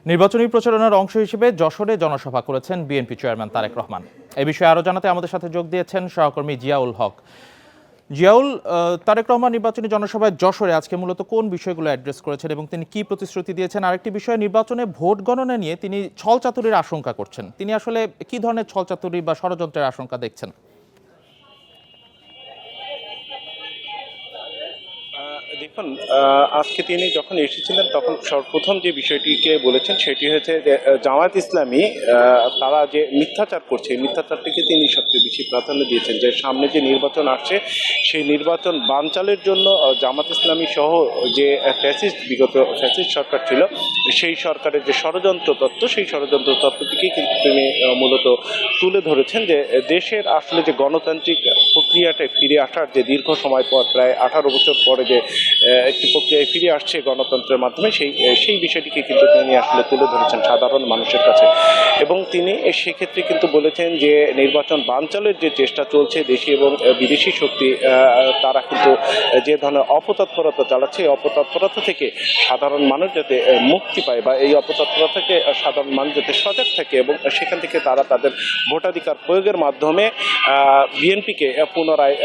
নির্বাচনী প্রচারণার অংশ হিসেবে যশোরে জনসভা করেছেন বিএনপি চেয়ারম্যান তারেক রহমান। এ বিষয়ে আরও জানাতে আমাদের সাথে যোগ দিয়েছেন সহকর্মী জিয়াউল হক। জিয়াউল, তারেক রহমান নির্বাচনী জনসভায় যশোরে আজকে মূলত কোন বিষয়গুলো অ্যাড্রেস করেছেন এবং তিনি কি প্রতিশ্রুতি দিয়েছেন? আরেকটি বিষয়, নির্বাচনে ভোট গণনা নিয়ে তিনি ছলচাতুরির আশঙ্কা করছেন। তিনি আসলে কি ধরনের ছলচাতুরি বা ষড়যন্ত্রের আশঙ্কা দেখছেন? দেখুন, আজকে তিনি যখন এসেছিলেন তখন সর্বপ্রথম যে বিষয়টিকে বলেছেন সেটি হচ্ছে যে জামায়াত ইসলামী তারা যে মিথ্যাচার করছে, এই মিথ্যাচারটিকে তিনি সবচেয়ে বেশি প্রাধান্য দিয়েছেন। যে সামনে যে নির্বাচন আসছে সেই নির্বাচন বানচালের জন্য জামাত ইসলামী সহ যে বিগত ফ্যাসিস্ট সরকার ছিল সেই সরকারের যে ষড়যন্ত্র তত্ত্ব, সেই ষড়যন্ত্র তত্ত্বটিকেই কিন্তু তিনি মূলত তুলে ধরেছেন। যে দেশের আসলে যে গণতান্ত্রিক প্রক্রিয়াটা ফিরে আসার যে দীর্ঘ সময় পর, প্রায় 18 বছর পরে যে একটি প্রক্রিয়ায় ফিরে আসছে গণতন্ত্রের মাধ্যমে, সেই বিষয়টিকে কিন্তু তিনি আসলে তুলে ধরেছেন সাধারণ মানুষের কাছে। এবং তিনি সেক্ষেত্রে কিন্তু বলেছেন যে নির্বাচন বানচালের যে চেষ্টা চলছে দেশি এবং বিদেশি শক্তি, তারা কিন্তু যে ধরনের অপতৎপরতা চালাচ্ছে, এই অপতৎপরতা থেকে সাধারণ মানুষ যাতে মুক্তি পায় বা এই অপতৎপরতা থেকে সাধারণ মানুষ যাতে সজাগ থাকে এবং সেখান থেকে তারা তাদের ভোটাধিকার প্রয়োগের মাধ্যমে বিএনপিকে পুনরায়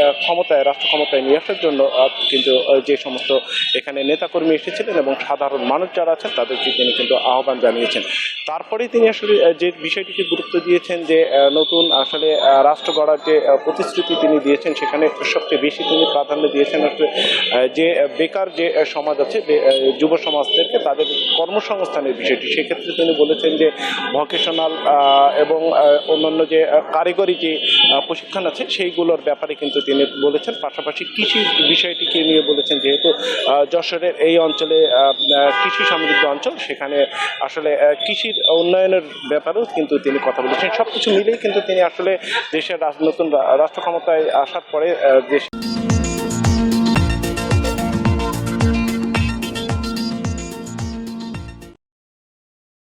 রাষ্ট্র ক্ষমতায় নিয়ে আসার জন্য কিন্তু যে সমস্ত এখানে নেতাকর্মী এসেছিলেন এবং সাধারণ মানুষ যারা আছেন তাদেরকে তিনি কিন্তু আহ্বান জানিয়েছেন। তারপরেই তিনি আসলে যে বিষয়টিকে গুরুত্ব দিয়েছেন যে নতুন আসলে রাষ্ট্র গড়ার যে প্রতিশ্রুতি তিনি দিয়েছেন, সেখানে সবচেয়ে বেশি তিনি প্রাধান্য দিয়েছেন আসলে যে বেকার যে সমাজ আছে, যুব সমাজদেরকে তাদের কর্মসংস্থানের বিষয়টি। সেক্ষেত্রে তিনি বলেছেন যে ভোকেশনাল এবং অন্যান্য যে কারিগরি যে প্রশিক্ষণ আছে সেইগুলোর ব্যাপারে কিন্তু তিনি বলেছেন। পাশাপাশি কৃষির বিষয়টিকে নিয়ে বলেছেন, যেহেতু যশোরের এই অঞ্চলে কৃষি সমৃদ্ধ অঞ্চল, সেখানে আসলে কৃষির উন্নয়নের ব্যাপারেও কিন্তু তিনি কথা বলেছেন। সবকিছু মিলেই কিন্তু তিনি আসলে দেশের নতুন রাষ্ট্র ক্ষমতায় আসার পরে দেশ